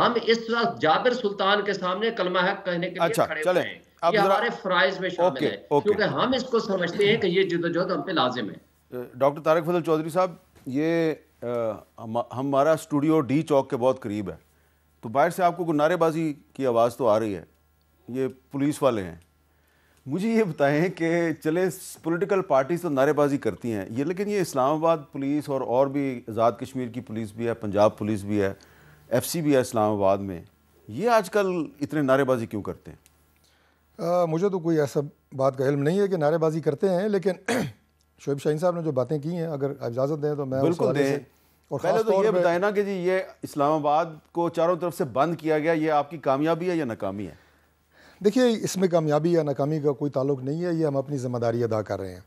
ہم اس وقت جابر سلطان کے سامنے کلمہ حق کہنے کے لیے کھڑے ہوئے ہیں، یہ ہمارے فرائض میں شامل ہے، کیونکہ ہم اس کو سمجھتے ہیں کہ یہ جدوجہد ہم پہ لازم ہے۔ ڈاکٹر طارق فضل چودھری صاحب، یہ ہمارا اسٹوڈیو ڈی چوک کے بہت قریب ہے، تو باہر سے آپ کو کوئی نعرے بازی کی آواز تو آ رہی ہے، یہ پولیس والے ہیں۔ مجھے یہ بتائیں کہ چلے پولیٹیکل پارٹیز تو نعرے بازی کرتی ہیں یہ، لیکن یہ اسلام آباد پولیس اور بھی آزاد کشمیر کی پولیس بھی ہے، پنجاب پولیس بھی ہے، ایف سی بھی ہے اسلام آباد میں، یہ آج کل اتنے نعرے بازی کیوں کرتے ہیں؟ مجھے تو کوئی ایسا بات کا علم نہیں ہے کہ نعرے بازی کرتے ہیں، لیکن شعیب شاہین صاحب نے جو باتیں کی ہیں اگر اجازت دیں تو میں بالکل دیں۔ اور پہلے تو یہ بتائیں نا کہ جی یہ اسلام آباد کو چاروں طرف سے بند کیا گیا، یہ آپ کی کامیابی ہے یا ناکامی ہے؟ دیکھیے، اس میں کامیابی یا ناکامی کا کوئی تعلق نہیں ہے، یہ ہم اپنی ذمہ داری ادا کر رہے ہیں۔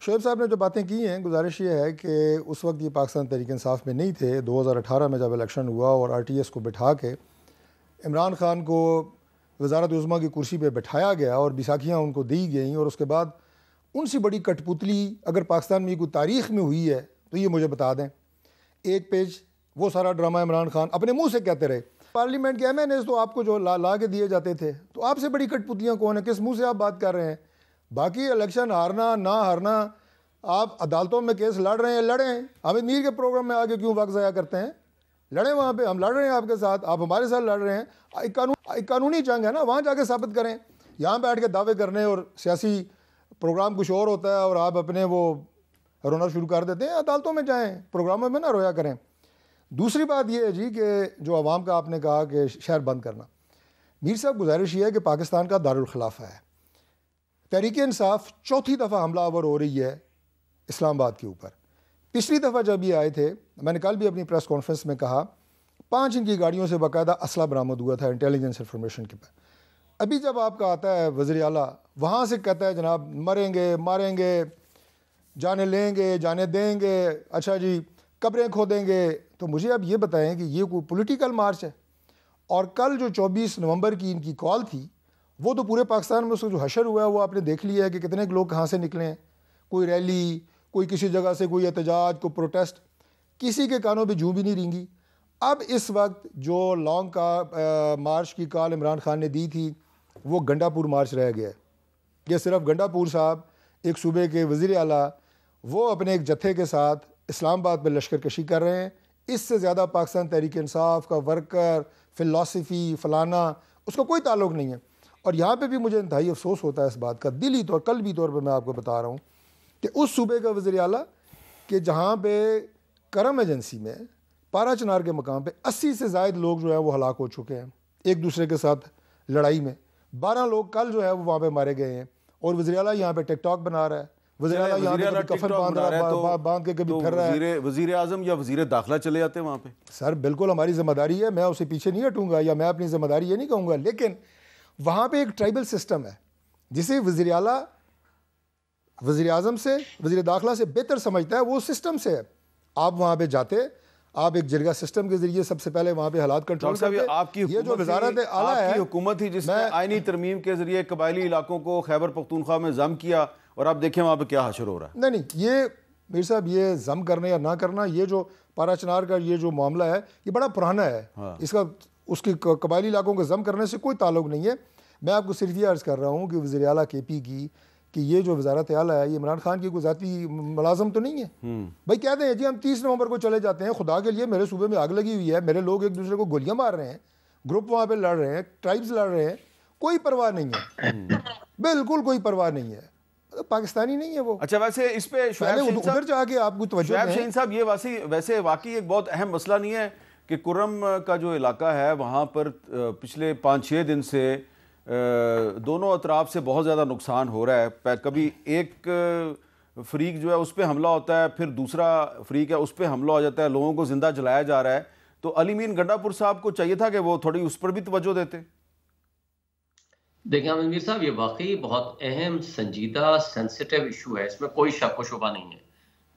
شعیب صاحب نے جو باتیں کی ہیں، گزارش یہ ہے کہ اس وقت یہ پاکستان تحریک انصاف میں نہیں تھے، 2018 میں جب الیکشن ہوا اور آر ٹی ایس کو بٹھا کے عمران خان کو وزارت عظمیٰ کی کرسی پہ بٹھایا گیا اور بیساکھیاں ان کو دی گئیں، اور اس کے بعد ان سے بڑی کٹ پتلی اگر پاکستان میں کوئی تاریخ میں ہوئی ہے تو یہ مجھے بتا دیں۔ ایک پیج وہ سارا ڈرامہ عمران خان اپنے منہ سے کہتے رہے، پارلیمنٹ کے ایم این ایز تو آپ کو جو لا کے دیے جاتے تھے، تو آپ سے بڑی کٹ پتلیاں کون ہیں؟ کس منہ سے آپ بات کر رہے ہیں؟ باقی الیکشن ہارنا نہ ہارنا، آپ عدالتوں میں کیس لڑ رہے ہیں، لڑیں۔ حامد میر کے پروگرام میں آگے کیوں وقت ضائع کرتے ہیں؟ لڑیں وہاں پہ، ہم لڑ رہے ہیں آپ کے ساتھ، آپ ہمارے ساتھ لڑ رہے ہیں۔ ایک قانونی جنگ ہے نا، وہاں جا کے ثابت کریں۔ یہاں بیٹھ کے دعوے کرنے اور سیاسی پروگرام کچھ اور ہوتا ہے اور آپ اپنے وہ رونا شروع کر دیتے ہیں، عدالتوں میں جائیں، پروگراموں میں نہ رویا کریں۔ دوسری بات یہ ہے جی کہ جو عوام کا آپ نے کہا کہ شہر بند کرنا، میر صاحب گزارش یہ ہے کہ پاکستان کا دارالخلافہ ہے، تحریک انصاف چوتھی دفعہ حملہ آور ہو رہی ہے اسلام آباد کے اوپر۔ پچھلی دفعہ جب یہ آئے تھے، میں نے کل بھی اپنی پریس کانفرنس میں کہا، 5 ان کی گاڑیوں سے باقاعدہ اسلحہ برآمد ہوا تھا انٹیلیجنس انفارمیشن کے پاس۔ ابھی جب آپ کا آتا ہے وزیر اعلیٰ، وہاں سے کہتا ہے جناب مریں گے، ماریں گے، جانے لیں گے، جانے دیں گے، اچھا جی قبریں کھودیں گے۔ تو مجھے اب یہ بتائیں کہ یہ کوئی پولیٹیکل مارچ ہے؟ اور کل جو 24 نومبر کی ان کی کال تھی، وہ تو پورے پاکستان میں اس کو جو حشر ہوا ہے وہ آپ نے دیکھ لیا ہے کہ کتنے لوگ کہاں سے نکلے ہیں، کوئی ریلی، کوئی کسی جگہ سے کوئی احتجاج، کوئی پروٹیسٹ، کسی کے کانوں پہ جوں بھی نہیں رینگی۔ اب اس وقت جو لانگ کا مارچ کی کال عمران خان نے دی تھی، وہ گنڈا پور مارچ رہ گیا ہے۔ یہ صرف گنڈا پور صاحب ایک صوبے کے وزیر اعلیٰ، وہ اپنے ایک جتھے کے ساتھ اسلام آباد پہ لشکر کشی کر رہے ہیں۔ اس سے زیادہ پاکستان تحریک انصاف کا ورکر، فلاسفی، فلانا، اس کا کوئی تعلق نہیں ہے۔ اور یہاں پہ بھی مجھے انتہائی افسوس ہوتا ہے اس بات کا، دلی طور قلبی طور پہ میں آپ کو بتا رہا ہوں کہ اس صوبے کا وزیر اعلیٰ کہ جہاں پہ کرم ایجنسی میں پارا چنار کے مقام پہ 80 سے زائد لوگ جو ہیں وہ ہلاک ہو چکے ہیں ایک دوسرے کے ساتھ لڑائی میں، 12 لوگ کل جو ہے وہ وہاں پہ مارے گئے ہیں، اور وزیر اعلیٰ یہاں پہ ٹک ٹاک بنا رہا ہے، وزیر اعلیٰ یہاں پہ کبھی کفن باندھ کے کبھی پھر رہا ہے۔ وزیر اعظم یا وزیر داخلہ چلے جاتے ہیں وہاں پہ؟ سر بالکل ہماری ذمہ داری ہے، میں اسے پیچھے نہیں ہٹوں گا، یا میں اپنی ذمہ داری یہ نہیں کہوں گا، لیکن وہاں پہ ایک ٹرائبل سسٹم ہے جسے وزیر اعلیٰ وزیر اعظم سے، وزیر داخلہ سے بہتر سمجھتا ہے، وہ سسٹم سے ہے۔ آپ وہاں پہ جاتے، آپ ایک جرگہ سسٹم کے ذریعے سب سے پہلے وہاں پہ حالات کنٹرول کرتے۔ یہ جو وزارت اعلیٰ ہے، حکومت تھی جس نے آئینی ترمیم کے ذریعے قبائلی علاقوں کو خیبر پختونخوا میں ضم کیا، اور آپ دیکھیں وہاں پہ کیا حشر ہو رہا ہے۔ نہیں، یہ میر صاحب یہ ضم کرنا یا نہ کرنا، یہ جو پارا چنار کا یہ جو معاملہ ہے یہ بڑا پرانا ہے، اس کا اس کی قبائلی علاقوں کو ضم کرنے سے کوئی تعلق نہیں ہے۔ میں آپ کو صرف یہ عرض کر رہا ہوں کہ وزیر اعلیٰ کے پی کی کہ یہ جو وزارت اعلیٰ ہے یہ عمران خان کی کوئی ذاتی ملازم تو نہیں ہے۔ بھائی کہتے ہیں جی ہم 30 نومبر کو چلے جاتے ہیں، خدا کے لیے میرے صوبے میں آگ لگی ہوئی ہے، میرے لوگ ایک دوسرے کو گولیاں مار رہے ہیں، گروپ وہاں پہ لڑ رہے ہیں، ٹرائبز لڑ رہے ہیں، کوئی پرواہ نہیں ہے، بالکل کوئی پرواہ نہیں ہے، پاکستانی نہیں ہے وہ۔ اچھا ویسے اس پہ ادھر جا کے آپ کو توجہ شعیب شاہین صاحب، یہ ویسے واقعی ایک بہت اہم مسئلہ نہیں ہے کہ کرم کا جو علاقہ ہے وہاں پر پچھلے 5-6 دن سے دونوں اطراف سے بہت زیادہ نقصان ہو رہا ہے، کبھی ایک فریق جو ہے اس پہ حملہ ہوتا ہے، پھر دوسرا فریق ہے اس پہ حملہ ہو جاتا ہے، لوگوں کو زندہ جلایا جا رہا ہے، تو علی مین گنڈا پور صاحب کو چاہیے تھا کہ وہ تھوڑی اس پر بھی توجہ دیتے۔ دیکھیں عامر میر صاحب، یہ واقعی بہت اہم سنجیدہ سینسیٹیو ایشو ہے، اس میں کوئی شک و شبہ نہیں ہے۔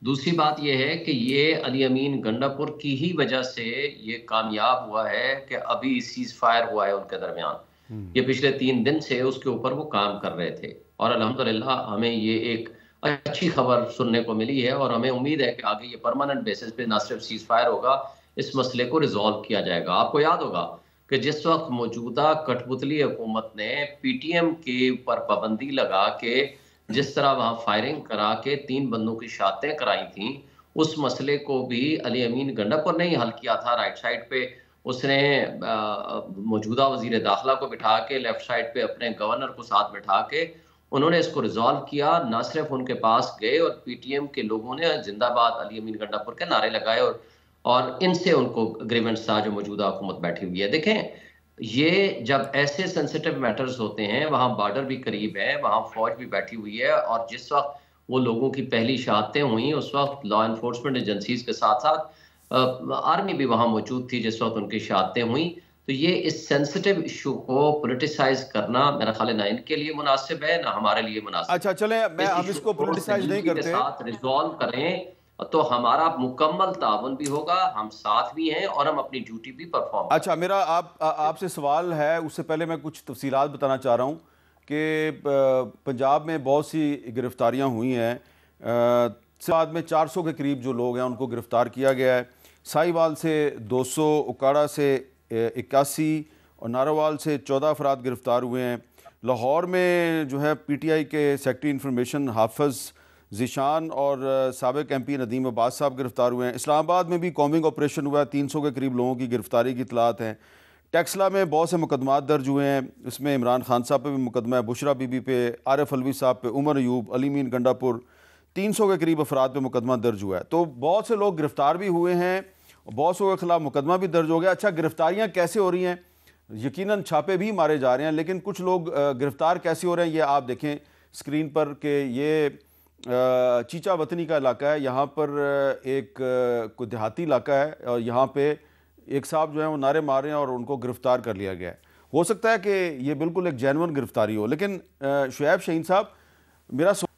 دوسری بات یہ ہے کہ یہ علی امین گنڈا پور کی ہی وجہ سے یہ کامیاب ہوا ہے کہ ابھی سیز فائر ہوا ہے ان کے درمیان۔ یہ پچھلے 3 دن سے اس کے اوپر وہ کام کر رہے تھے، اور الحمدللہ ہمیں یہ ایک اچھی خبر سننے کو ملی ہے، اور ہمیں امید ہے کہ آگے یہ پرماننٹ بیسس پہ نہ صرف سیز فائر ہوگا، اس مسئلے کو ریزالو کیا جائے گا. آپ کو یاد ہوگا کہ جس وقت موجودہ کٹ پتلی حکومت نے پی ٹی ایم کے اوپر پابندی لگا کے جس طرح وہاں فائرنگ کرا کے 3 بندوں کی شہادتیں کرائی تھیں، اس مسئلے کو بھی علی امین گنڈاپور نے ہی حل کیا تھا. رائٹ سائڈ پہ اس نے موجودہ وزیر داخلہ کو بٹھا کے، لیفٹ سائڈ پہ اپنے گورنر کو ساتھ بٹھا کے انہوں نے اس کو ریزالو کیا. نہ صرف ان کے پاس گئے اور پی ٹی ایم کے لوگوں نے زندہ باد علی امین گنڈاپور کے نعرے لگائے اور ان سے ان کو اگریمنٹس تھا جو موجودہ حکومت بیٹھی ہوئی ہے. دیکھیں یہ جب ایسے سینسیٹیو میٹرز ہوتے ہیں، وہاں بارڈر بھی قریب ہے، وہاں فوج بھی بیٹھی ہوئی ہے، اور جس وقت وہ لوگوں کی پہلی شہادتیں ہوئیں اس وقت لا انفورسمنٹ ایجنسیز کے ساتھ ساتھ آرمی بھی وہاں موجود تھی جس وقت ان کی شہادتیں ہوئیں. تو یہ اس سینسیٹیو ایشو کو پولیٹیسائز کرنا میرا خیال ہے نہ ان کے لیے مناسب ہے نہ ہمارے لیے مناسب. اچھا چلیں، ہم اس کو پولیٹیسائز نہیں کرتے، ساتھ ریزالو کریں تو ہمارا مکمل تعاون بھی ہوگا، ہم ساتھ بھی ہیں اور ہم اپنی ڈیوٹی بھی پرفارم کریں. اچھا میرا آپ سے سوال ہے، اس سے پہلے میں کچھ تفصیلات بتانا چاہ رہا ہوں کہ پنجاب میں بہت سی گرفتاریاں ہوئی ہیں. بعد میں 400 کے قریب جو لوگ ہیں ان کو گرفتار کیا گیا ہے. ساہیوال سے 200، اکاڑا سے 81 اور ناروال سے 14 افراد گرفتار ہوئے ہیں. لاہور میں جو ہے پی ٹی آئی کے سیکرٹری انفارمیشن حافظ ذیشان اور سابق ایم پی ندیم عباس صاحب گرفتار ہوئے ہیں. اسلام آباد میں بھی کومبنگ آپریشن ہوا ہے، 300 کے قریب لوگوں کی گرفتاری کی اطلاعات ہیں. ٹیکسلا میں بہت سے مقدمات درج ہوئے ہیں، اس میں عمران خان صاحب پہ بھی مقدمہ ہے، بشرا بی بی پہ، عارف علوی صاحب پہ، عمر ایوب، علی امین گنڈاپور، 300 کے قریب افراد پہ مقدمہ درج ہوا ہے. تو بہت سے لوگ گرفتار بھی ہوئے ہیں، بہت سو کے خلاف مقدمہ بھی درج ہو گیا. اچھا گرفتاریاں کیسے ہو رہی ہیں؟ یقیناً چھاپے بھی مارے جا رہے ہیں، لیکن کچھ لوگ گرفتار کیسے ہو رہے ہیں یہ آپ دیکھیں اسکرین پر کہ یہ چیچا وطنی کا علاقہ ہے. یہاں پر ایک کوئی دیہاتی علاقہ ہے اور یہاں پہ ایک صاحب جو ہیں وہ نعرے مار رہے ہیں اور ان کو گرفتار کر لیا گیا ہے. ہو سکتا ہے کہ یہ بالکل ایک جینون گرفتاری ہو، لیکن شعیب شاہین صاحب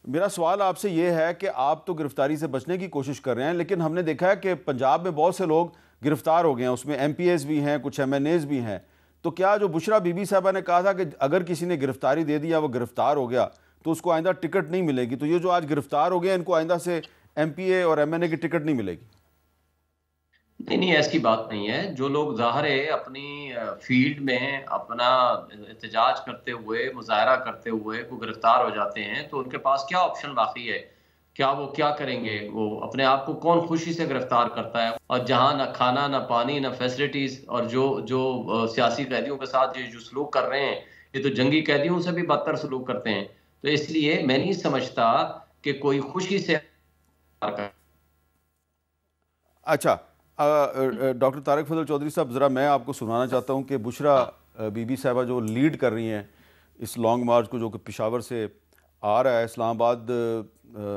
میرا سوال آپ سے یہ ہے کہ آپ تو گرفتاری سے بچنے کی کوشش کر رہے ہیں، لیکن ہم نے دیکھا ہے کہ پنجاب میں بہت سے لوگ گرفتار ہو گئے ہیں، اس میں ایم پی ایز بھی ہیں، کچھ ایم این ایز بھی ہیں. تو کیا جو بشرا بی بی صاحبہ نے کہا تھا کہ اگر کسی نے گرفتاری دے دیا وہ گرفتار ہو گیا تو اس کو آئندہ ٹکٹ نہیں ملے گی، تو یہ جو آج گرفتار ہو گئے ان کو آئندہ سے ایم پی اے اور ایم این اے کی ٹکٹ نہیں ملے گی؟ نہیں ایسی بات نہیں ہے. جو لوگ ظاہر ہے اپنی فیلڈ میں اپنا احتجاج کرتے ہوئے، مظاہرہ کرتے ہوئے کو گرفتار ہو جاتے ہیں تو ان کے پاس کیا آپشن باقی ہے؟ کیا وہ کیا کریں گے؟ وہ اپنے آپ کو کون خوشی سے گرفتار کرتا ہے؟ اور جہاں نہ کھانا، نہ پانی، نہ فیسلٹیز، اور جو سیاسی قیدیوں کے ساتھ جو سلوک کر رہے ہیں یہ تو جنگی قیدیوں سے بھی بدتر سلوک کرتے ہیں. تو اس لیے میں نہیں سمجھتا کہ کوئی خوشی سے. اچھا ڈاکٹر طارق فضل چودھری صاحب، ذرا میں آپ کو سنانا چاہتا ہوں کہ بشرا بی بی صاحبہ جو لیڈ کر رہی ہیں اس لانگ مارچ کو، جو کہ پشاور سے آ رہا ہے، اسلام آباد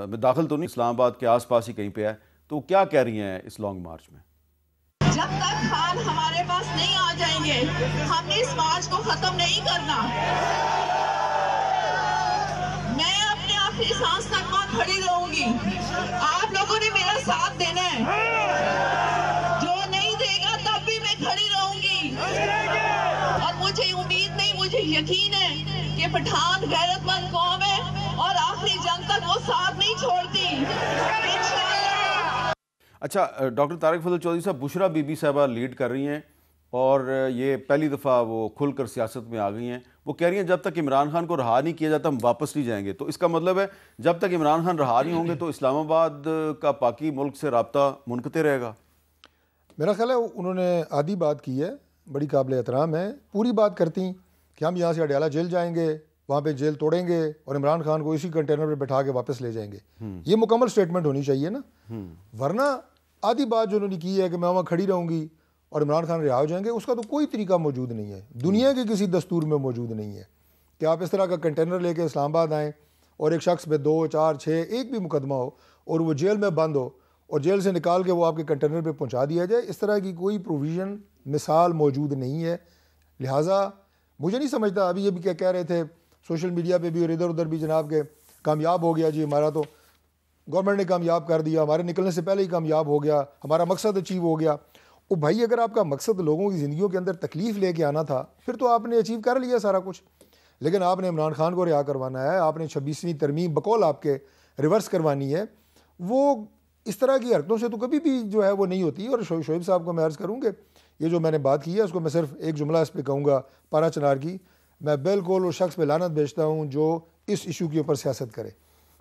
میں داخل تو نہیں، اسلام آباد کے آس پاس ہی کہیں پہ ہے، تو کیا کہہ رہی ہیں اس لانگ مارچ میں؟ جب تک خان ہمارے پاس نہیں آ جائیں گے ہم نے اس مارچ کو ختم نہیں کرنا. میں اپنے آخری سانس تک وہاں کھڑی رہوں گی. آپ لوگوں نے میرا ساتھ دینا ہے، جو نہیں دے گا تب بھی میں کھڑی رہوں گی. اور مجھے امید نہیں، مجھے یقین ہے کہ پٹھان غیرت مند قوم ہے اور آخری جنگ تک وہ ساتھ نہیں چھوڑتی. اچھا ڈاکٹر طارق فضل چودھری صاحب، بشرا بی بی صاحبہ لیڈ کر رہی ہیں اور یہ پہلی دفعہ وہ کھل کر سیاست میں آ گئی ہیں. وہ کہہ رہی ہیں جب تک عمران خان کو رہا نہیں کیا جاتا ہم واپس نہیں جائیں گے. تو اس کا مطلب ہے جب تک عمران خان رہا نہیں ہوں گے تو اسلام آباد کا باقی ملک سے رابطہ منقطع رہے گا. میرا خیال ہے انہوں نے آدھی بات کی ہے، بڑی قابل احترام ہے. پوری بات کرتی کہ ہم یہاں سے اڈیالہ جیل جائیں گے، وہاں پہ جیل توڑیں گے اور عمران خان کو اسی کنٹینر پہ بٹھا کے واپس لے جائیں گے. یہ مکمل سٹیٹمنٹ ہونی چاہیے نا. ورنہ آدھی بات جو انہوں نے کی ہے کہ میں وہاں کھڑی رہوں گی اور عمران خان رہا ہو جائیں گے، اس کا تو کوئی طریقہ موجود نہیں ہے، دنیا کے کسی دستور میں موجود نہیں ہے کہ آپ اس طرح کا کنٹینر لے کے اسلام آباد آئیں اور ایک شخص پہ 2، 4، 6 ایک بھی مقدمہ ہو اور وہ جیل میں بند ہو اور جیل سے نکال کے وہ آپ کے کنٹینر پہ پہنچا دیا جائے. اس طرح کی کوئی پروویژن مثال موجود نہیں ہے. لہٰذا مجھے نہیں سمجھتا، ابھی یہ بھی کیا کہہ رہے تھے سوشل میڈیا پہ بھی اور ادھر ادھر بھی جناب کہ کامیاب ہو گیا جی، ہمارا تو گورنمنٹ نے کامیاب کر دیا، ہمارے نکلنے سے پہلے ہی کامیاب ہو گیا، ہمارا مقصد اچیو ہو گیا. او بھائی اگر آپ کا مقصد لوگوں کی زندگیوں کے اندر تکلیف لے کے آنا تھا پھر تو آپ نے اچیو کر لیا سارا کچھ. لیکن آپ نے عمران خان کو رہا کروانا ہے، آپ نے 26ویں ترمیم بقول آپ کے ریورس کروانی ہے. وہ اس طرح کی حرکتوں سے تو کبھی بھی جو ہے وہ نہیں ہوتی. اور شعیب صاحب کو میں عرض کروں کہ یہ جو میں نے بات کی ہے اس کو میں صرف ایک جملہ اس پہ کہوں گا پارا چنار کی, میں بالکل اس شخص پہ لعنت بھیجتا ہوں جو اس ایشو کے اوپر سیاست کرے.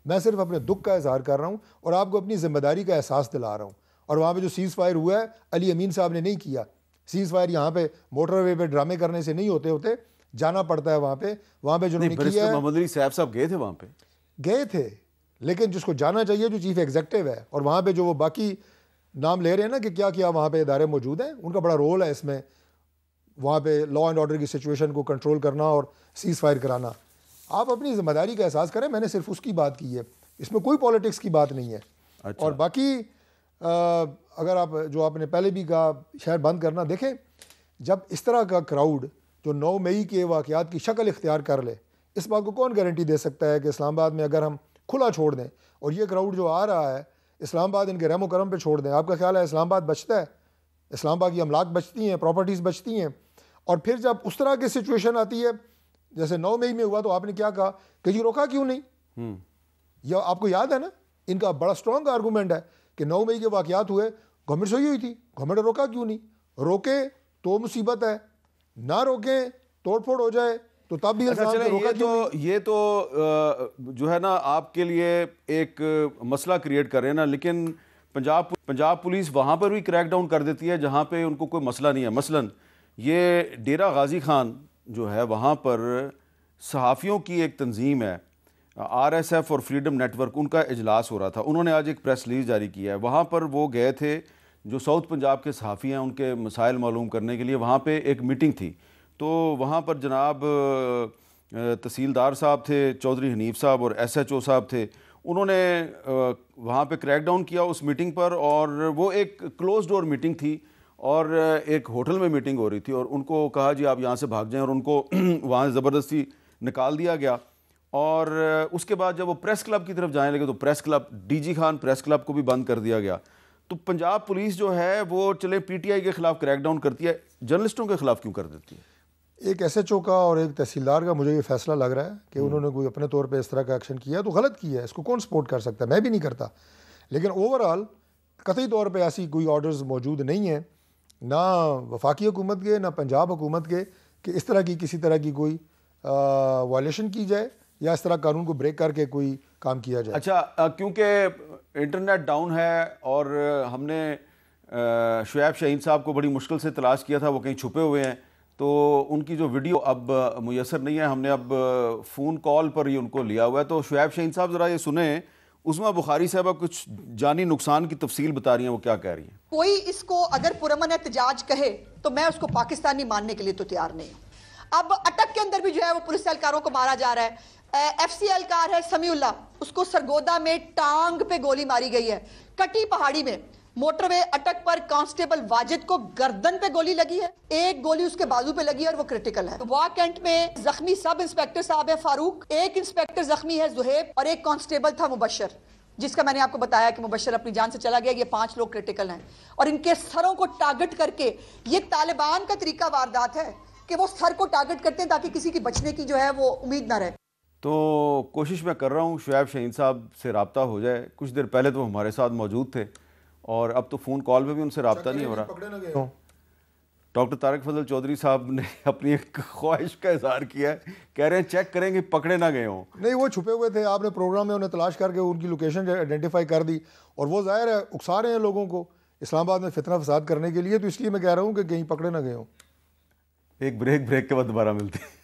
میں صرف اپنے دکھ کا اظہار کر رہا ہوں اور آپ کو اپنی ذمہ داری کا احساس دلا رہا ہوں. اور وہاں پہ جو سیز فائر ہوا ہے علی امین صاحب نے نہیں کیا. سیز فائر یہاں پہ موٹر وے پہ ڈرامے کرنے سے نہیں ہوتے جانا پڑتا ہے وہاں پہ جو انہوں نے کیا ہے. محمد علی صاحب گئے تھے وہاں پہ, گئے تھے, لیکن جس کو جانا چاہیے جو چیف ایگزیکٹو ہے, اور وہاں پہ جو وہ باقی نام لے رہے ہیں نا کہ کیا کیا وہاں پہ ادارے موجود ہیں, ان کا بڑا رول ہے اس میں, وہاں پہ لا اینڈ آرڈر کی سچویشن کو کنٹرول کرنا اور سیز فائر کرانا. آپ اپنی ذمہ داری کا احساس کریں, میں نے صرف اس کی بات کی ہے, اس میں کوئی پالیٹکس کی بات نہیں ہے. اور باقی اگر آپ نے پہلے بھی کہا شہر بند کرنا, دیکھیں جب اس طرح کا کراؤڈ جو 9 مئی کے واقعات کی شکل اختیار کر لے, اس بات کو کون گارنٹی دے سکتا ہے کہ اسلام آباد میں اگر ہم کھلا چھوڑ دیں اور یہ کراؤڈ جو آ رہا ہے اسلام آباد ان کے رحم و کرم پہ چھوڑ دیں, آپ کا خیال ہے اسلام آباد بچتا ہے؟ اسلام آباد کی املاک بچتی ہیں, پراپرٹیز بچتی ہیں. اور پھر جب اس طرح کی سچویشن آتی ہے جیسے 9 مئی میں ہوا تو آپ نے کیا کہا کہ جی روکا کیوں نہیں؟ یا آپ کو یاد ہے نا, ان کا بڑا اسٹرانگ آرگومنٹ ہے کہ 9 مئی کے واقعات ہوئے, گورنمنٹ سوئی ہوئی تھی, گورنمنٹ نے روکا کیوں نہیں؟ روکے تو مصیبت ہے, نہ روکیں توڑ پھوڑ ہو جائے تو تب بھی یہ تو جو ہے نا آپ کے لیے ایک مسئلہ کریٹ کر رہے ہیں نا, لیکن پنجاب پولیس وہاں پر بھی کریک ڈاؤن کر دیتی ہے جہاں پہ ان کو کوئی مسئلہ نہیں ہے. مثلاً یہ ڈیرہ غازی خان جو ہے وہاں پر صحافیوں کی ایک تنظیم ہے RSF اور فریڈم نیٹ ورک, ان کا اجلاس ہو رہا تھا. انہوں نے آج ایک پریس ریلیز جاری کیا ہے, وہاں پر وہ گئے تھے جو ساؤتھ پنجاب کے صحافی ہیں ان کے مسائل معلوم کرنے کے لیے. وہاں پہ ایک میٹنگ تھی تو وہاں پر جناب تحصیلدار صاحب تھے, چودھری حنیف صاحب اور SHO صاحب تھے. انہوں نے وہاں پہ کریک ڈاؤن کیا اس میٹنگ پر, اور وہ ایک کلوز ڈور میٹنگ تھی اور ایک ہوٹل میں میٹنگ ہو رہی تھی, اور ان کو کہا جی آپ یہاں سے بھاگ جائیں, اور ان کو وہاں زبردستی نکال دیا گیا. اور اس کے بعد جب وہ پریس کلب کی طرف جانے لگے تو press club DG Khan press club کو بھی بند کر دیا گیا. تو پنجاب پولیس جو ہے وہ چلے PTI کے خلاف کریک ڈاؤن کرتی ہے, جرنلسٹوں کے خلاف کیوں کر دیتی ہے؟ ایک SHO کا اور ایک تحصیلدار کا مجھے یہ فیصلہ لگ رہا ہے کہ انہوں نے کوئی اپنے طور پہ اس طرح کا ایکشن کیا تو غلط کیا ہے, اس کو کون سپورٹ کر سکتا ہے؟ میں بھی نہیں کرتا. لیکن اوورآل قطعی طور پہ ایسی کوئی آرڈرز موجود نہیں ہیں, نہ وفاقی حکومت کے نہ پنجاب حکومت کے, کہ اس طرح کی کسی طرح کی کوئی وائلیشن کی جائے یا اس طرح قانون کو بریک کر کے کوئی کام کیا جائے. اچھا, کیونکہ انٹرنیٹ ڈاؤن ہے اور ہم نے شعیب شاہین صاحب کو بڑی مشکل سے تلاش کیا تھا, وہ کہیں چھپے ہوئے ہیں, تو ان کی جو ویڈیو اب میسر نہیں ہے, ہم نے اب فون کال پر ہی ان کو لیا ہوا ہے. تو شعیب شاہین صاحب ذرا یہ سنیں, عظمیٰ بخاری صاحبہ کچھ جانی نقصان کی تفصیل بتا رہی ہیں, وہ کیا کہہ رہی ہیں. کوئی اس کو اگر پرامن احتجاج کہے تو میں اس کو پاکستانی ماننے کے لیے تو تیار نہیں ہوں. اب اٹک کے اندر بھی جو ہے وہ پولیس اہلکاروں کو مارا جا رہا ہے. FC اہلکار ہے سمیع اللہ, اس کو سرگودا میں ٹانگ پہ گولی ماری گئی ہے. کٹی پہاڑی میں موٹر وے اٹک پر کانسٹیبل واجد کو گردن پہ گولی لگی ہے, ایک گولی اس کے بازو پہ لگی ہے اور وہ کرٹیکل ہے. واہ کینٹ میں زخمی سب انسپیکٹر صاحب ہے فاروق, ایک انسپیکٹر زخمی ہے زہیب, اور ایک کانسٹیبل تھا مبشر, جس کا میں نے آپ کو بتایا کہ مبشر اپنی جان سے چلا گیا. یہ 5 لوگ کرٹیکل ہیں, اور ان کے سروں کو ٹارگٹ کر کے, یہ طالبان کا طریقہ واردات ہے کہ وہ سر کو ٹارگٹ کرتے ہیں تاکہ کسی کی بچنے کی جو ہے وہ امید نہ رہے. تو کوشش میں کر رہا ہوں شعیب شاہین صاحب سے رابطہ ہو جائے. کچھ دیر پہلے تو ہمارے ساتھ موجود تھے اور اب تو فون کال پہ بھی ان سے رابطہ نہیں ہو رہا. ڈاکٹر طارق فضل چودھری صاحب نے اپنی ایک خواہش کا اظہار کیا ہے, کہہ رہے ہیں چیک کریں گے پکڑے نہ گئے ہوں. نہیں, وہ چھپے ہوئے تھے, آپ نے پروگرام میں انہیں تلاش کر کے ان کی لوکیشن آئیڈینٹیفائی کر دی, اور وہ ظاہر ہے اکسا رہے ہیں لوگوں کو اسلام آباد میں فتنہ فساد کرنے کے لیے, تو اس لیے میں کہہ رہا ہوں کہ کہیں پکڑے نہ گئے ہوں. ایک بریک کے بعد دوبارہ ملتے ہیں.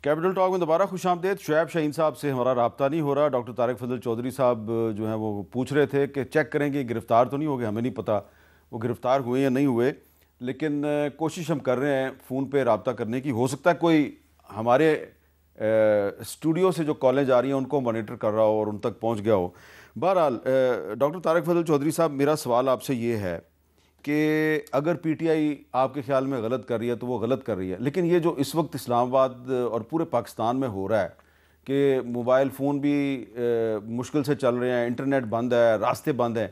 کیپٹل ٹاک میں دوبارہ خوش آمدید. شعیب شاہین صاحب سے ہمارا رابطہ نہیں ہو رہا. ڈاکٹر طارق فضل چودھری صاحب جو ہیں وہ پوچھ رہے تھے کہ چیک کریں گے گرفتار تو نہیں ہو گئے. ہمیں نہیں پتہ وہ گرفتار ہوئے یا نہیں ہوئے, لیکن کوشش ہم کر رہے ہیں فون پہ رابطہ کرنے کی. ہو سکتا ہے کوئی ہمارے اسٹوڈیو سے جو کالیں جا رہی ہیں ان کو مانیٹر کر رہا ہو اور ان تک پہنچ گیا ہو. بہرحال ڈاکٹر طارق فضل چودھری صاحب, میرا سوال آپ سے یہ ہے کہ اگر PTI آپ کے خیال میں غلط کر رہی ہے تو وہ غلط کر رہی ہے, لیکن یہ جو اس وقت اسلام آباد اور پورے پاکستان میں ہو رہا ہے کہ موبائل فون بھی مشکل سے چل رہے ہیں, انٹرنیٹ بند ہے, راستے بند ہیں,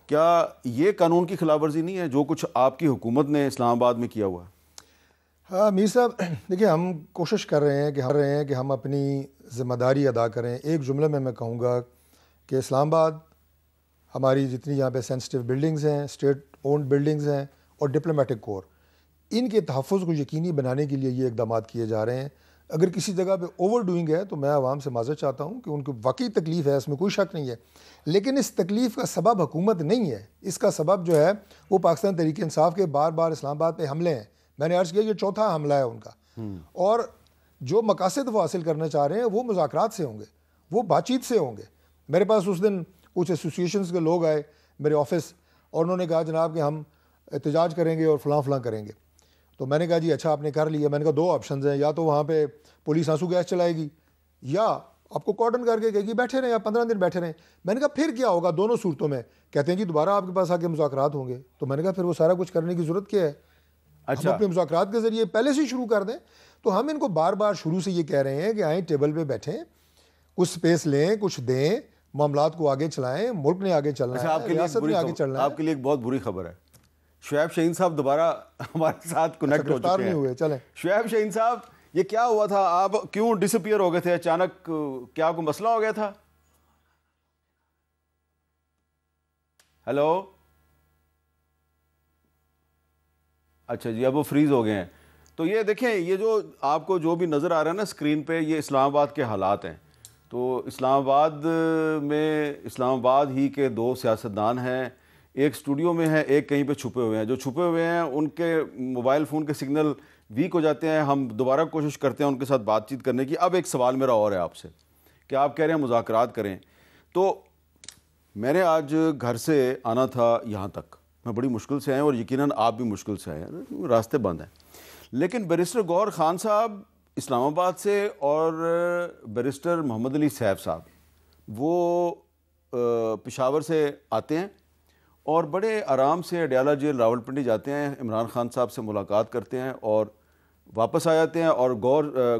کیا یہ قانون کی خلاف ورزی نہیں ہے جو کچھ آپ کی حکومت نے اسلام آباد میں کیا ہوا ہے؟ ہاں میر صاحب دیکھیے ہم کوشش کر رہے ہیں کہ ہم اپنی ذمہ داری ادا کریں. ایک جملے میں کہوں گا کہ اسلام آباد ہماری جتنی یہاں پہ سینسٹیو بلڈنگز ہیں، اسٹیٹ اونڈ بلڈنگز ہیں اور ڈپلومیٹک کور، ان کے تحفظ کو یقینی بنانے کے لیے یہ اقدامات کیے جا رہے ہیں. اگر کسی جگہ پہ اوور ڈوئنگ ہے تو میں عوام سے معذرت چاہتا ہوں کہ ان کو واقعی تکلیف ہے، اس میں کوئی شک نہیں ہے، لیکن اس تکلیف کا سبب حکومت نہیں ہے. اس کا سبب جو ہے وہ پاکستان تحریک انصاف کے بار بار اسلام آباد پہ حملے ہیں. میں نے عرض کیا یہ چوتھا حملہ ہے ان کا. اور جو مقاصد وہ حاصل کرنا چاہ رہے ہیں وہ مذاکرات سے ہوں گے، وہ بات چیت سے ہوں گے. میرے پاس اس دن کچھ ایسوسیشنز کے لوگ آئے میرے آفس اور انہوں نے کہا جناب کہ ہم احتجاج کریں گے اور فلاں فلاں کریں گے. تو میں نے کہا جی اچھا آپ نے کر لیا. میں نے کہا دو آپشنز ہیں، یا تو وہاں پہ پولیس آنسو گیس چلائے گی یا آپ کو کارڈن کر کے کہے گی بیٹھے رہیں یا 15 دن بیٹھے رہیں. میں نے کہا پھر کیا ہوگا دونوں صورتوں میں؟ کہتے ہیں جی دوبارہ آپ کے پاس آ کے مذاکرات ہوں گے. تو میں نے کہا پھر وہ سارا کچھ کرنے کی ضرورت کیا ہے؟ ہم اپنے مذاکرات کے ذریعے پہلے سے شروع کر دیں. تو ہم ان کو بار بار شروع سے یہ کہہ رہے ہیں کہ آئیں ٹیبل پہ بیٹھیں، کچھ سپیس لیں، کچھ دیں، معاملات کو آگے چلائیں. ملک نے آگے چلنا ہے، ریاست نے آگے چلنا ہے. آپ کے لیے ایک بہت بری خبر ہے، شعیب شاہین صاحب دوبارہ ہمارے ساتھ کنیکٹ ہو چکے ہیں. چلیں شعیب شاہین صاحب یہ کیا ہوا تھا؟ آپ کیوں ڈس اپیئر ہو گئے تھے اچانک؟ کیا کوئی مسئلہ ہو گیا تھا؟ ہیلو، اچھا جی اب وہ فریز ہو گئے ہیں. تو یہ دیکھیں یہ جو آپ کو جو بھی نظر آ رہا ہے نا اسکرین پہ، یہ اسلام آباد کے حالات ہیں. تو اسلام آباد میں اسلام آباد ہی کے دو سیاستدان ہیں، ایک اسٹوڈیو میں ہے، ایک کہیں پہ چھپے ہوئے ہیں. جو چھپے ہوئے ہیں ان کے موبائل فون کے سگنل ویک ہو جاتے ہیں. ہم دوبارہ کوشش کرتے ہیں ان کے ساتھ بات چیت کرنے کی. اب ایک سوال میرا اور ہے آپ سے کہ آپ کہہ رہے ہیں مذاکرات کریں. تو میں نے آج گھر سے آنا تھا یہاں تک، میں بڑی مشکل سے آیا اور یقیناً آپ بھی مشکل سے آئے ہیں، راستے بند ہیں. لیکن بیرسٹر گوہر خان صاحب اسلام آباد سے اور بیرسٹر محمد علی سیف صاحب وہ پشاور سے آتے ہیں اور بڑے آرام سے اڈیالہ جیل راولپنڈی جاتے ہیں، عمران خان صاحب سے ملاقات کرتے ہیں اور واپس آ جاتے ہیں. اور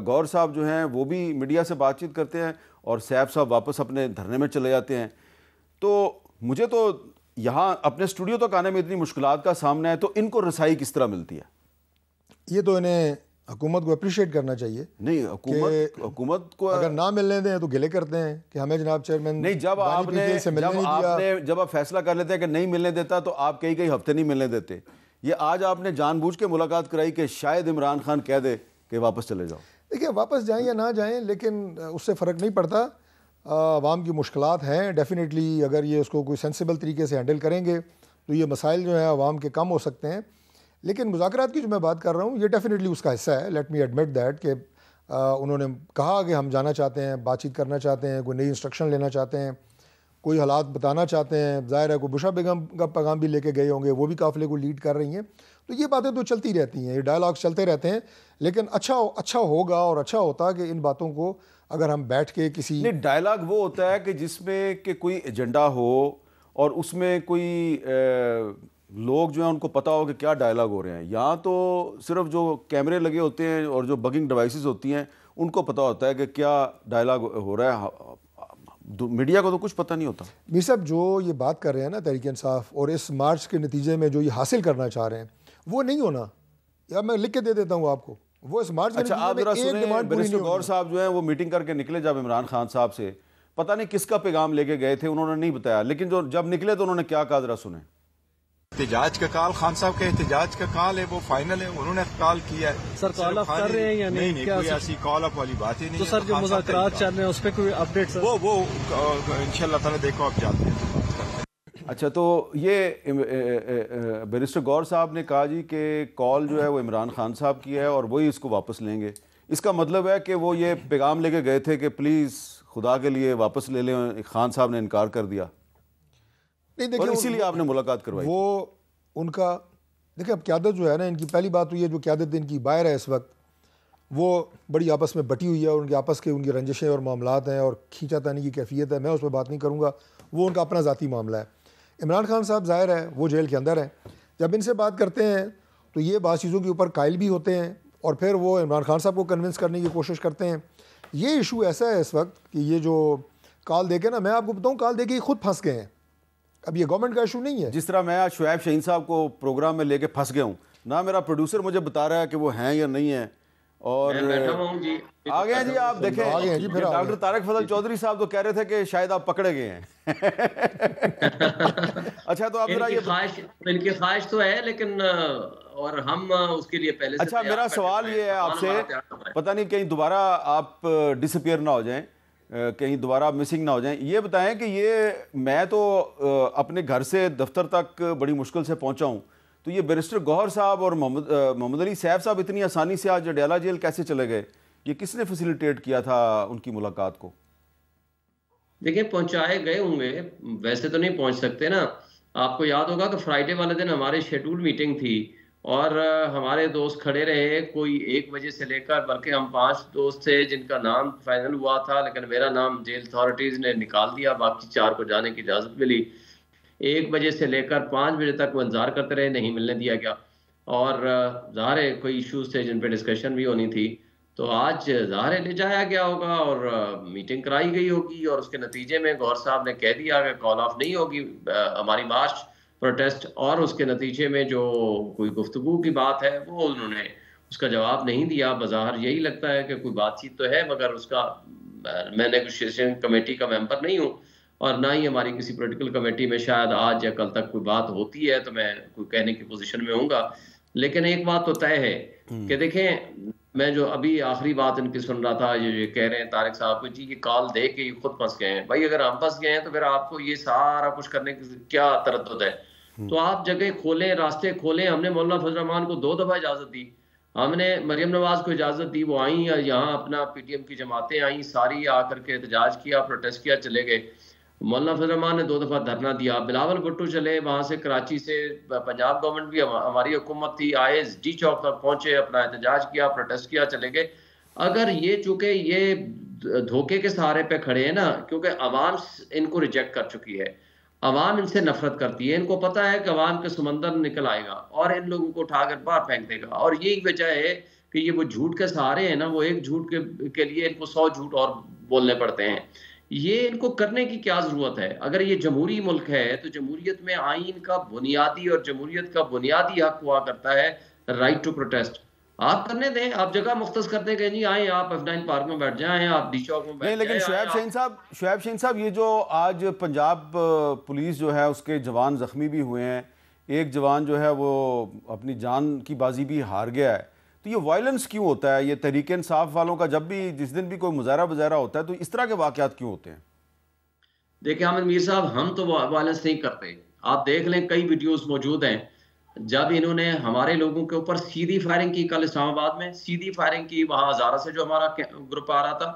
گور صاحب جو ہیں وہ بھی میڈیا سے بات چیت کرتے ہیں اور سیف صاحب واپس اپنے دھرنے میں چلے جاتے ہیں. تو مجھے تو یہاں اپنے اسٹوڈیو تک آنے میں اتنی مشکلات کا سامنا ہے، تو ان کو رسائی کس طرح ملتی ہے؟ یہ تو انہیں حکومت کو اپریشیٹ کرنا چاہیے. نہیں حکومت کو اگر نہ ملنے دیں تو گلے کرتے ہیں کہ ہمیں جناب چیئرمین نہیں. جب آپ فیصلہ کر لیتے ہیں کہ نہیں ملنے دیتا تو آپ کئی ہفتے نہیں ملنے دیتے. یہ آج آپ نے جان بوجھ کے ملاقات کرائی کہ شاید عمران خان کہہ دے کہ واپس چلے جاؤ. دیکھیے واپس جائیں یا نہ جائیں لیکن اس سے فرق نہیں پڑتا. عوام کی مشکلات ہیں ڈیفینیٹلی. اگر یہ اس کو کوئی سینسیبل طریقے سے ہینڈل کریں گے تو یہ مسائل جو ہیں عوام کے کم ہو سکتے ہیں. لیکن مذاکرات کی جو میں بات کر رہا ہوں یہ ڈیفینیٹلی اس کا حصہ ہے. لیٹ می ایڈمٹ دیٹ کہ انہوں نے کہا کہ ہم جانا چاہتے ہیں، بات چیت کرنا چاہتے ہیں، کوئی نئی انسٹرکشن لینا چاہتے ہیں، کوئی حالات بتانا چاہتے ہیں. ظاہر ہے کوئی بشرا بیگم کا پیغام بھی لے کے گئے ہوں گے، وہ بھی قافلے کو لیڈ کر رہی ہیں. تو یہ باتیں تو چلتی رہتی ہیں، یہ ڈائلاگس چلتے رہتے ہیں. لیکن اچھا ہوگا اور اچھا ہوتا کہ ان باتوں کو اگر ہم بیٹھ کے کسی نہیں، ڈائلاگ وہ ہوتا ہے کہ جس میں کہ کوئی ایجنڈا ہو اور اس میں کوئی لوگ جو ہیں ان کو پتہ ہو کہ کیا ڈائلاگ ہو رہے ہیں. یہاں تو صرف جو کیمرے لگے ہوتے ہیں اور جو بگنگ ڈیوائسز ہوتی ہیں ان کو پتہ ہوتا ہے کہ کیا ڈائلاگ ہو رہا ہے. میڈیا کو تو کچھ پتہ نہیں ہوتا. میر صاحب جو یہ بات کر رہے ہیں نا تحریک انصاف اور اس مارچ کے نتیجے میں جو یہ حاصل کرنا چاہ رہے ہیں وہ نہیں ہونا. یا میں لکھ کے دے دیتا ہوں آپ کو، وہ اس مارچ کے نتیجے میں ایک ڈیمانڈ پوری نہیں ہوگی. گور صاحب جو ہیں وہ میٹنگ کر کے نکلے جب عمران خان صاحب سے، پتہ نہیں کس کا پیغام لے کے گئے تھے، انہوں نے نہیں بتایا. لیکن جب نکلے تو انہوں نے کیا کہا ذرا سنیں. احتجاج کا کال خان صاحب کا احتجاج کا کال ہے، وہ فائنل ہے، انہوں نے کال کیا ہے. سر کال اپ کر رہے ہیں یا نہیں؟ کوئی ایسی کال اپ والی بات ہی نہیں. تو سر جو مذاکرات چل رہے ہیں اس پہ کوئی اپڈیٹ سر؟ وہ انشاءاللہ تعالی دیکھو آپ جانتے ہیں. اچھا تو یہ بیرسٹر گور صاحب نے کہا جی کہ کال جو ہے وہ عمران خان صاحب کی ہے اور وہی اس کو واپس لیں گے. اس کا مطلب ہے کہ وہ یہ پیغام لے کے گئے تھے کہ پلیز خدا کے لیے واپس لے لیں. خان صاحب نے انکار کر دیا اور اسی لیے آپ نے ملاقات کروائی. وہ ان کا دیکھیں اب قیادت جو ہے نا ان کی، پہلی بات تو یہ جو قیادت ان کی باہر ہے اس وقت وہ بڑی آپس میں بٹی ہوئی ہے اور ان کے آپس کے ان کی رنجشیں اور معاملات ہیں اور کھینچا تانی کی کیفیت ہے. میں اس پہ بات نہیں کروں گا، وہ ان کا اپنا ذاتی معاملہ ہے. عمران خان صاحب ظاہر ہے وہ جیل کے اندر ہیں. جب ان سے بات کرتے ہیں تو یہ بعض چیزوں کے اوپر قائل بھی ہوتے ہیں اور پھر وہ عمران خان صاحب کو کنونس کرنے کی کوشش کرتے ہیں. یہ ایشو ایسا ہے اس وقت کہ یہ جو کال دے کے نا، میں آپ کو بتاؤں کال دے کے خود پھنس گئے ہیں. اب یہ گورنمنٹ کا ایشو نہیں ہے. جس طرح میں شعیب شاہین صاحب کو پروگرام میں لے کے پھنس گیا ہوں، نہ میرا پروڈیوسر مجھے بتا رہا ہے کہ وہ ہیں یا نہیں ہیں. اور آ گئے ہیں جی. آپ دیکھیں ڈاکٹر طارق فضل چودھری صاحب تو کہہ رہے تھے کہ شاید آپ پکڑے گئے ہیں. اچھا تو آپ ذرا ان کی خواہش تو ہے لیکن اور ہم اس کے لیے پہلے سے. اچھا میرا سوال یہ ہے آپ سے, پتہ نہیں کہیں دوبارہ آپ ڈسپیئر نہ ہو جائیں, کہیں دوبارہ مسنگ نہ ہو جائیں. یہ بتائیں کہ یہ میں تو اپنے گھر سے دفتر تک بڑی مشکل سے پہنچا ہوں, تو یہ بیرسٹر گوہر صاحب اور محمد علی سیف صاحب اتنی آسانی سے آج ڈیالہ جیل کیسے چلے گئے؟ یہ کس نے فیسیلیٹیٹ کیا تھا ان کی ملاقات کو؟ دیکھیں پہنچائے گئے ہوں گے, ویسے تو نہیں پہنچ سکتے نا. آپ کو یاد ہوگا کہ فرائیڈے والے دن ہماری شیڈول میٹنگ تھی اور ہمارے دوست کھڑے رہے کوئی 1 بجے سے لے کر, بلکہ ہم 5 دوست تھے جن کا نام فائنل ہوا تھا, لیکن میرا نام جیل اتھارٹیز نے نکال دیا, باقی 4 کو جانے کی اجازت ملی. 1 بجے سے لے کر 5 بجے تک وہ انتظار کرتے رہے, نہیں ملنے دیا گیا. اور ظاہر ہے کوئی ایشوز تھے جن پہ ڈسکشن بھی ہونی تھی, تو آج ظاہر لے جایا گیا ہوگا اور میٹنگ کرائی گئی ہوگی, اور اس کے نتیجے میں گوہر صاحب نے کہہ دیا کہ کال آف نہیں ہوگی ہماری مارچ پروٹیسٹ, اور اس کے نتیجے میں جو کوئی گفتگو کی بات ہے وہ انہوں نے اس کا جواب نہیں دیا. بظاہر یہی لگتا ہے کہ کوئی بات چیت تو ہے, مگر اس کا میں نیگوشیشن کمیٹی کا ممبر نہیں ہوں اور نہ ہی ہماری کسی پولیٹیکل کمیٹی میں شاید آج یا کل تک کوئی بات ہوتی ہے تو میں کوئی کہنے کی پوزیشن میں ہوں گا. لیکن ایک بات تو طے ہے کہ دیکھیں, میں جو ابھی آخری بات ان کی سن رہا تھا, یہ کہہ رہے ہیں طارق صاحب کو جی یہ کال دے کے خود پھنس گئے ہیں. بھائی اگر ہم پھنس گئے ہیں تو پھر آپ کو یہ سارا کچھ کرنے کی کیا تردد ہے؟ تو آپ جگہ کھولیں, راستے کھولیں. ہم نے مولانا فضل الرحمان کو 2 دفعہ اجازت دی, ہم نے مریم نواز کو اجازت دی, وہ آئیں یہاں اپنا پی ٹی ایم کی جماعتیں آئیں ساری, آ کر کے احتجاج کیا, پروٹیسٹ کیا, چلے گئے. مولانا فضل الرحمان نے 2 دفعہ دھرنا دیا, بلاول بھٹو چلے وہاں سے کراچی سے, پنجاب گورنمنٹ بھی ہماری حکومت تھی, آئے ڈی چوک تک پہنچے, اپنا احتجاج کیا, پروٹیسٹ کیا, چلے گئے. اگر یہ چونکہ یہ دھوکے کے سہارے پہ کھڑے ہیں نا, کیونکہ عوام ان کو ریجیکٹ کر چکی ہے, عوام ان سے نفرت کرتی ہے, ان کو پتہ ہے کہ عوام کے سمندر نکل آئے گا اور ان لوگوں کو اٹھا کر باہر پھینک دے گا. اور یہی وجہ ہے کہ یہ وہ جھوٹ کے سہارے ہیں نا, وہ ایک جھوٹ کے لیے ان کو 100 جھوٹ اور بولنے پڑتے ہیں. یہ ان کو کرنے کی کیا ضرورت ہے؟ اگر یہ جمہوری ملک ہے تو جمہوریت میں آئین کا بنیادی اور جمہوریت کا بنیادی حق ہوا کرتا ہے رائٹ ٹو پروٹیسٹ. آپ کرنے دیں, آپ جگہ مختص کرتے کہ جی آئیں آپ F9 پارک میں بیٹھ جائیں, آپ ڈی چوک میں بیٹھ جائیں. لیکن شعیب شاہین صاحب, یہ جو آج پنجاب پولیس جو ہے اس کے جوان زخمی بھی ہوئے ہیں, ایک جوان جو ہے وہ اپنی جان کی بازی بھی ہار گیا ہے, تو یہ وائلنس کیوں ہوتا ہے؟ یہ تحریک انصاف والوں کا جب بھی جس دن بھی کوئی مظاہرہ ہوتا ہے تو اس طرح کے واقعات کیوں ہوتے ہیں؟ دیکھیں حامد میر صاحب, ہم تو وائلنس نہیں کرتے. آپ دیکھ لیں کئی ویڈیوز موجود ہیں جب انہوں نے ہمارے لوگوں کے اوپر سیدھی فائرنگ کی, کل اسلام آباد میں سیدھی فائرنگ کی, وہاں ہزارہ سے جو ہمارا گروپ آ رہا تھا,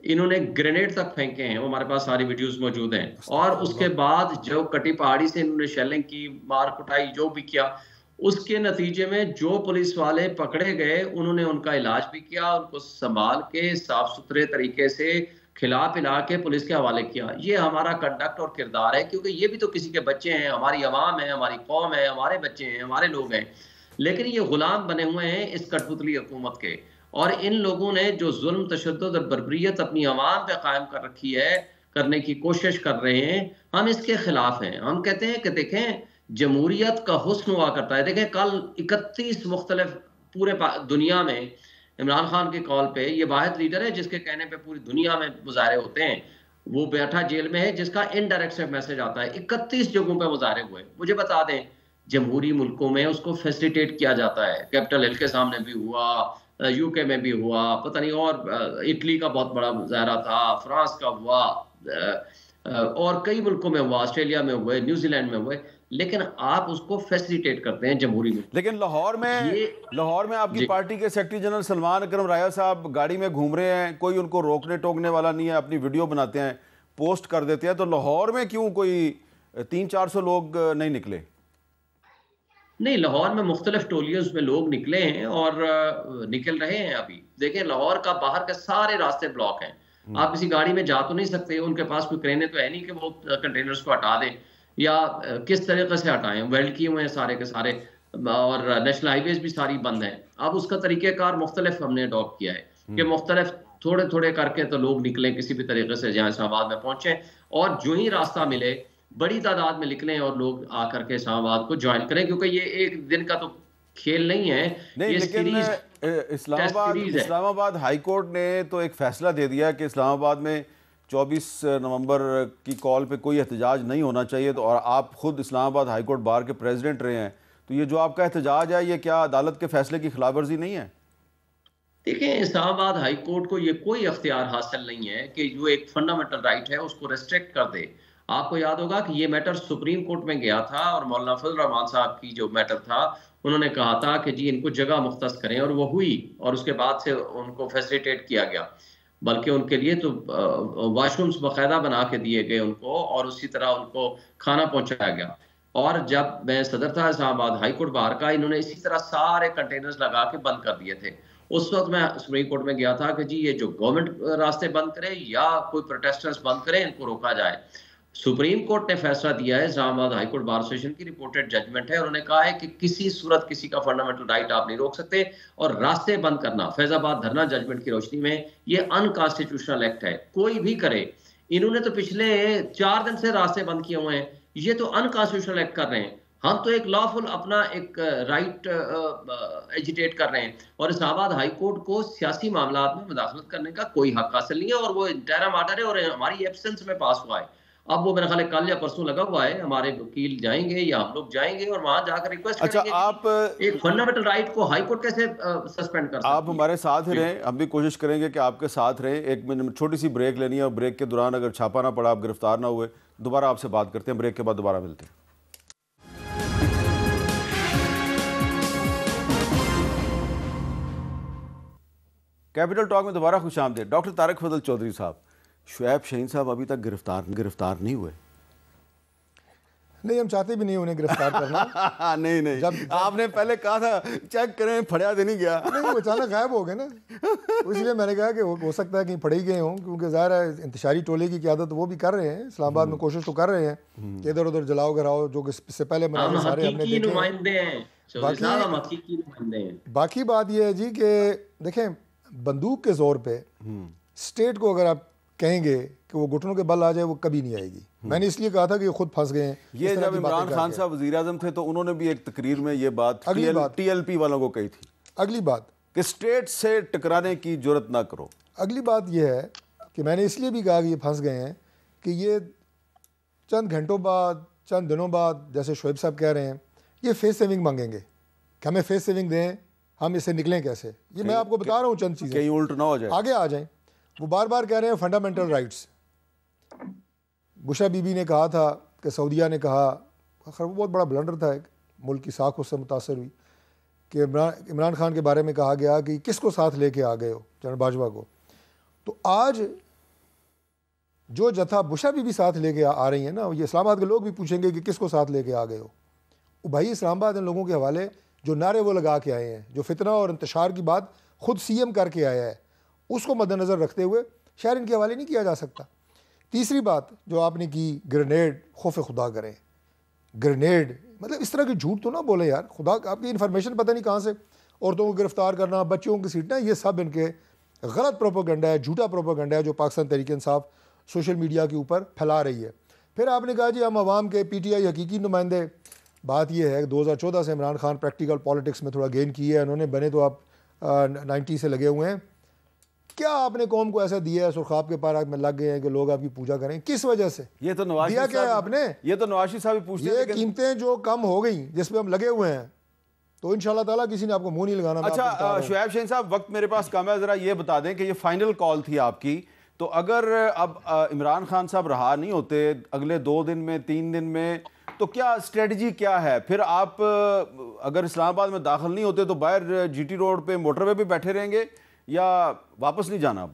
انہوں نے گرینیڈ تک پھینکے ہیں, وہ ہمارے پاس ساری ویڈیوز موجود ہیں. اور اس کے بعد جو کٹی پہاڑی سے انہوں نے شیلنگ کی, مار کٹائی جو بھی کیا, اس کے نتیجے میں جو پولیس والے پکڑے گئے انہوں نے ان کا علاج بھی کیا, ان کو سنبھال کے صاف ستھرے طریقے سے کھلا پلا کے پولیس کے حوالے کیا. یہ ہمارا کنڈکٹ اور کردار ہے, کیونکہ یہ بھی تو کسی کے بچے ہیں, ہماری عوام ہے, ہماری قوم ہے, ہمارے بچے ہیں, ہمارے لوگ ہیں. لیکن یہ غلام بنے ہوئے ہیں اس کٹ پتلی حکومت کے, اور ان لوگوں نے جو ظلم, تشدد اور بربریت اپنی عوام پہ قائم کر رکھی ہے, کرنے کی کوشش کر رہے ہیں, ہم اس کے خلاف ہیں. ہم کہتے ہیں کہ دیکھیں جمہوریت کا حسن ہوا کرتا ہے. دیکھیں کل 31 مختلف پورے دنیا میں عمران خان کے کال پہ, یہ واحد لیڈر ہے جس کے کہنے پہ پوری دنیا میں مظاہرے ہوتے ہیں, وہ بیٹھا جیل میں ہے, جس کا انڈائریکٹ سے میسج آتا ہے. 31 جگہوں پہ مظاہرے ہوئے. مجھے بتا دیں جمہوری ملکوں میں اس کو فیسیلیٹیٹ کیا جاتا ہے. کیپٹل ہل کے سامنے بھی ہوا, یو کے میں بھی ہوا, پتہ نہیں, اور اٹلی کا بہت بڑا مظاہرہ تھا, فرانس کا ہوا, اور کئی ملکوں میں ہوا, آسٹریلیا میں ہوئے, نیوزی لینڈ میں ہوئے. لیکن آپ اس کو فیسیلیٹیٹ کرتے ہیں جمہوری میں. لیکن لاہور میں آپ کی پارٹی کے سیکرٹری جنرل سلمان اکرم رایا صاحب گاڑی میں گھوم رہے ہیں, کوئی ان کو روکنے ٹوکنے والا نہیں ہے, اپنی ویڈیو بناتے ہیں, پوسٹ کر دیتے ہیں. تو لاہور میں کیوں کوئی 300-400 لوگ نہیں نکلے؟ نہیں, لاہور میں مختلف ٹولیوز میں لوگ نکلے ہیں اور نکل رہے ہیں. ابھی دیکھیں لاہور کا باہر کے سارے راستے بلاک ہیں, آپ کسی گاڑی میں جا تو نہیں سکتے, ان کے پاس کوئی کرینیں تو ہے نہیں کہ وہ کنٹینرز کو ہٹا دیں, یا کس طریقے سے ہٹائیں, ویلڈ کیے ہوئے ہیں سارے کے سارے, اور نیشنل ہائی ویز بھی ساری بند ہیں. اب اس کا طریقہ کار مختلف ہم نے اڈاپٹ کیا ہے کہ مختلف تھوڑے تھوڑے کر کے تو لوگ نکلیں کسی بھی طریقے سے جہاں اسلام آباد میں پہنچیں, اور جو ہی راستہ ملے بڑی تعداد میں نکلیں اور لوگ آ کر کے اسلام آباد کو جوائن کریں, کیونکہ یہ ایک دن کا تو کھیل نہیں ہے. نہیں لیکن اسلام آباد ہائی کورٹ نے تو ایک فیصلہ دے دیا کہ اسلام آباد میں 24 نومبر کی کال پہ کوئی احتجاج نہیں ہونا چاہیے. تو اور آپ خود اسلام آباد ہائی کورٹ بار کے پریزیڈنٹ رہے ہیں, تو یہ جو آپ کا احتجاج ہے یہ کیا عدالت کے فیصلے کی خلاف ورزی نہیں ہے؟ دیکھیں اسلام آباد ہائی کورٹ کو یہ کوئی اختیار حاصل نہیں ہے کہ جو ایک فنڈامنٹل رائٹ ہے اس کو ریسٹرکٹ کر دے. آپ کو یاد ہوگا کہ یہ میٹر سپریم کورٹ میں گیا تھا اور مولانا فضل الرحمان صاحب کی جو میٹر تھا انہوں نے کہا تھا کہ جی ان کو جگہ مختص کریں, اور وہ ہوئی, اور اس کے بعد سے ان کو فیسیلیٹیٹ کیا گیا, بلکہ ان کے لیے تو واش رومز باقاعدہ بنا کے دیے گئے ان کو, اور اسی طرح ان کو کھانا پہنچایا گیا. اور جب میں صدر تھا اسلام آباد ہائی کورٹ بار کا, انہوں نے اسی طرح سارے کنٹینرز لگا کے بند کر دیے تھے. اس وقت میں سپریم کورٹ میں گیا تھا کہ جی یہ جو گورنمنٹ راستے بند کرے یا کوئی پروٹیسٹرز بند کرے, ان کو روکا جائے. سپریم کورٹ نے فیصلہ دیا ہے, اسلام آباد ہائی کورٹ بار ایسوسیشن کی رپورٹڈ ججمنٹ ہے, انہوں نے کہا ہے کہ کسی صورت کسی کا فنڈامنٹل رائٹ آپ نہیں روک سکتے, اور راستے بند کرنا فیض آباد دھرنا ججمنٹ کی روشنی میں یہ ان کانسٹیٹیوشنل ایکٹ ہے. کوئی بھی کرے, انہوں نے تو پچھلے 4 دن سے راستے بند کیے ہوئے ہیں, یہ تو ان کانسٹیٹیوشنل ایکٹ کر رہے ہیں. ہم تو ایک لافل اپنا ایک رائٹ ایجیٹیٹ کر رہے ہیں, اور اسلام آباد ہائی کورٹ کو سیاسی معاملات میں مداخلت کرنے کا کوئی حق حاصل نہیں ہے, اور وہ انٹیرم آرڈر ہے اور ہماری ایبسنس میں پاس ہوا ہے. اب وہ میرا خیال ہے کل یا پرسوں لگا ہوا ہے, ہمارے وکیل جائیں گے یا ہم لوگ جائیں گے اور وہاں جا کر ریکویسٹ کریں گے. آپ ایک فنڈامنٹل رائٹ کو ہائی کورٹ کیسے سسپینڈ کر سکتے ہیں؟ آپ ہمارے ساتھ رہیں, ہم بھی کوشش کریں گے کہ آپ کے ساتھ رہیں. ایک منٹ چھوٹی سی بریک لینی ہے, اور بریک کے دوران اگر چھاپا نہ پڑا, آپ گرفتار نہ ہوئے, دوبارہ آپ سے بات کرتے ہیں. بریک کے بعد دوبارہ ملتے ہیں. کیپٹل ٹاک میں دوبارہ خوش آمدید. ڈاکٹر طارق فضل چودھری صاحب, شعیب شاہین صاحب ابھی تک گرفتار نہیں ہوئے. نہیں, ہم چاہتے بھی نہیں انہیں گرفتار کرنا. نہیں آپ نے پہلے کہا تھا چیک کریں, پھڑیا تو نہیں گیا. نہیں, وہ اچانک غائب ہو گئے نا, اس لیے میں نے کہا کہ ہو سکتا ہے کہیں پھڑے ہی گئے ہوں, کیونکہ ظاہر ہے انتشاری ٹولے کی قیادت وہ بھی کر رہے ہیں. اسلام آباد میں کوشش تو کر رہے ہیں کہ ادھر ادھر جلاؤ گراؤ, جو اس سے پہلے مناظر سارے ہم نے دیکھے. باقی بات یہ ہے جی کہ دیکھیں, بندوق کے زور پہ اسٹیٹ کو اگر آپ کہیں گے کہ وہ گھٹنوں کے بل آ جائے, وہ کبھی نہیں آئے گی. میں نے اس لیے کہا تھا کہ یہ خود پھنس گئے ہیں. یہ جب عمران خان صاحب وزیر اعظم تھے تو انہوں نے بھی ایک تقریر میں یہ بات ٹی ایل پی والوں کو کہی تھی. اگلی بات کہ اسٹیٹ سے ٹکرانے کی جرت نہ کرو. اگلی بات یہ ہے کہ میں نے اس لیے بھی کہا کہ یہ پھنس گئے ہیں کہ یہ چند گھنٹوں بعد, چند دنوں بعد, جیسے شعیب صاحب کہہ رہے ہیں, یہ فیس سیونگ مانگیں گے کہ ہمیں فیس سیونگ دیں, ہم اس سے نکلیں کیسے. یہ میں آپ کو بتا رہا ہوں چند چیزیں, کہیں الٹ نہ ہو جائے, آگے آ جائیں. وہ بار بار کہہ رہے ہیں فنڈامنٹل رائٹس. بشا بی بی نے کہا تھا کہ سعودیہ نے کہا, خیر وہ بہت بڑا بلنڈر تھا, ایک ملک کی ساکھ اس سے متاثر ہوئی, کہ عمران خان کے بارے میں کہا گیا کہ کس کو ساتھ لے کے آ گئے ہو, جنرل باجوہ کو. تو آج جو جتھا بشا بی بی ساتھ لے کے آ رہی ہیں نا, یہ اسلام آباد کے لوگ بھی پوچھیں گے کہ کس کو ساتھ لے کے آ گئے ہو. بھائی اسلام آباد ان لوگوں کے حوالے جو نعرے وہ لگا کے آئے ہیں, جو فتنہ اور انتشار کی بات خود سی ایم کر کے آیا ہے, اس کو مد نظر رکھتے ہوئے شہر ان کے حوالے نہیں کیا جا سکتا. تیسری بات جو آپ نے کی, گرینیڈ, خوف خدا کریں, گرینیڈ, مطلب اس طرح کی جھوٹ تو نہ بولیں یار. خدا, آپ کی انفارمیشن پتہ نہیں کہاں سے, عورتوں کو گرفتار کرنا, بچوں کی سیٹنا, یہ سب ان کے غلط پروپیگنڈا ہے, جھوٹا پروپیگنڈا ہے جو پاکستان تحریک انصاف سوشل میڈیا کے اوپر پھیلا رہی ہے. پھر آپ نے کہا جی ہم عوام کے پی ٹی آئی حقیقی نمائندے. بات یہ ہے کہ 2014 سے عمران خان پریکٹیکل پالیٹکس میں تھوڑا گین کی ہے انہوں نے, بنے تو آپ 90 سے لگے ہوئے ہیں. کیا آپ نے قوم کو ایسا دیا ہے, سرخاب کے پار میں لگ گئے ہیں کہ لوگ آپ کی پوجا کریں, کس وجہ سے یہ تو نواز دیا کیا ہے آپ نے؟ یہ تو نواز صاحب ہی پوچھتے ہیں. یہ قیمتیں جو کم ہو گئیں جس پہ ہم لگے ہوئے ہیں, تو انشاءاللہ تعالیٰ کسی نے آپ کو منہ نہیں لگانا. اچھا شعیب شاہین صاحب, وقت میرے پاس کم ہے, ذرا یہ بتا دیں کہ یہ فائنل کال تھی آپ کی, تو اگر اب عمران خان صاحب رہا نہیں ہوتے اگلے 2 دن میں, 3 دن میں, تو کیا اسٹریٹجی کیا ہے پھر؟ آپ اگر اسلام آباد میں داخل نہیں ہوتے تو باہر جی ٹی روڈ پہ, موٹر وے پہ بیٹھے رہیں گے یا واپس نہیں جانا؟ اب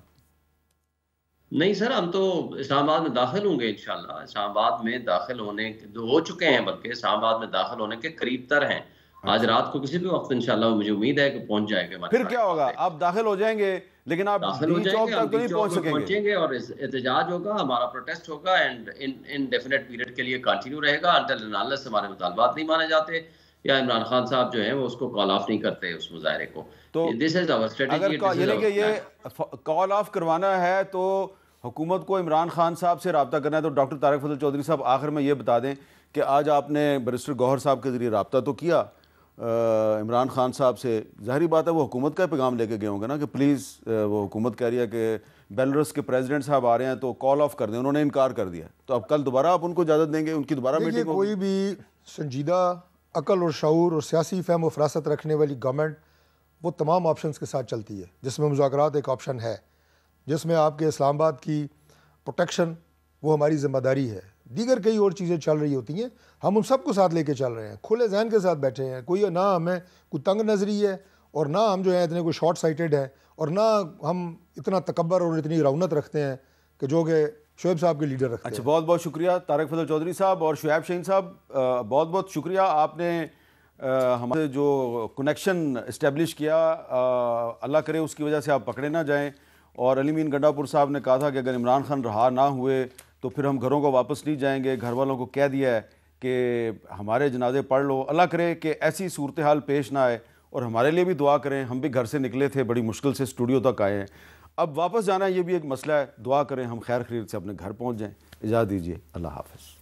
نہیں سر, ہم تو اسلام آباد میں داخل ہوں گے انشاءاللہ. اسلام آباد میں داخل ہونے ہو چکے ہیں, بلکہ اسلام آباد میں داخل ہونے کے قریب تر ہیں. آج رات کو کسی بھی وقت انشاءاللہ مجھے امید ہے کہ پہنچ جائے گا. پھر کیا ہوگا؟ آپ داخل ہو جائیں گے لیکن آپ ڈی چوک تک تو نہیں پہنچیں گے, اور احتجاج ہوگا, ہمارا پروٹیسٹ ہوگا, اینڈ انڈیفینٹ پیریڈ کے لیے کنٹینیو رہے گا انٹل اینڈ انلیس ہمارے مطالبات نہیں مانے جاتے یا عمران خان صاحب جو ہیں وہ اس کو کال آف نہیں کرتے اس مظاہرے کو. تو دس از آور اسٹریٹجی. یعنی کہ یہ کال آف کروانا ہے تو حکومت کو عمران خان صاحب سے رابطہ کرنا ہے. تو ڈاکٹر طارق فضل چودھری صاحب, آخر میں یہ بتا دیں کہ آج آپ نے بیرسٹر گوہر صاحب کے ذریعے رابطہ تو کیا, عمران خان صاحب سے، ظاہری بات ہے وہ حکومت کا پیغام لے کے گئے ہوں گے نا کہ پلیز، وہ حکومت کہہ رہی ہے کہ بیلاروس کے پریزیڈنٹ صاحب آ رہے ہیں تو کال آف کر دیں، انہوں نے انکار کر دیا، تو اب کل دوبارہ آپ ان کو اجازت دیں گے؟ ان کی دوبارہ میٹنگ ہوگی؟ کوئی بھی سنجیدہ عقل اور شعور اور سیاسی فہم و فراست رکھنے والی گورنمنٹ وہ تمام آپشنز کے ساتھ چلتی ہے، جس میں مذاکرات ایک آپشن ہے، جس میں آپ کے اسلام آباد کی پروٹیکشن وہ ہماری ذمہ داری ہے، دیگر کئی اور چیزیں چل رہی ہوتی ہیں، ہم ان سب کو ساتھ لے کے چل رہے ہیں، کھلے ذہن کے ساتھ بیٹھے ہیں، کوئی نہ ہمیں کوئی تنگ نظری ہے اور نہ ہم جو ہیں اتنے کوئی شارٹ سائٹڈ ہیں، اور نہ ہم اتنا تکبر اور اتنی رونت رکھتے ہیں کہ جو کہ شعیب صاحب کے لیڈر رکھتے ہیں۔ اچھا، بہت بہت شکریہ طارق فضل چودھری صاحب اور شعیب شاہین صاحب، بہت بہت شکریہ، آپ نے ہمارے جو کنیکشن اسٹیبلش کیا، اللہ کرے اس کی وجہ سے آپ پکڑے نہ جائیں، اور علی مین گنڈا پور صاحب نے کہا تھا کہ اگر عمران خان رہا نہ ہوئے تو پھر ہم گھروں کو واپس نہیں جائیں گے، گھر والوں کو کہہ دیا ہے کہ ہمارے جنازے پڑھ لو، اللہ کرے کہ ایسی صورتحال پیش نہ آئے، اور ہمارے لیے بھی دعا کریں، ہم بھی گھر سے نکلے تھے، بڑی مشکل سے اسٹوڈیو تک آئے ہیں، اب واپس جانا یہ بھی ایک مسئلہ ہے، دعا کریں ہم خیر خرید سے اپنے گھر پہنچ جائیں۔ اجازت دیجیے، اللہ حافظ۔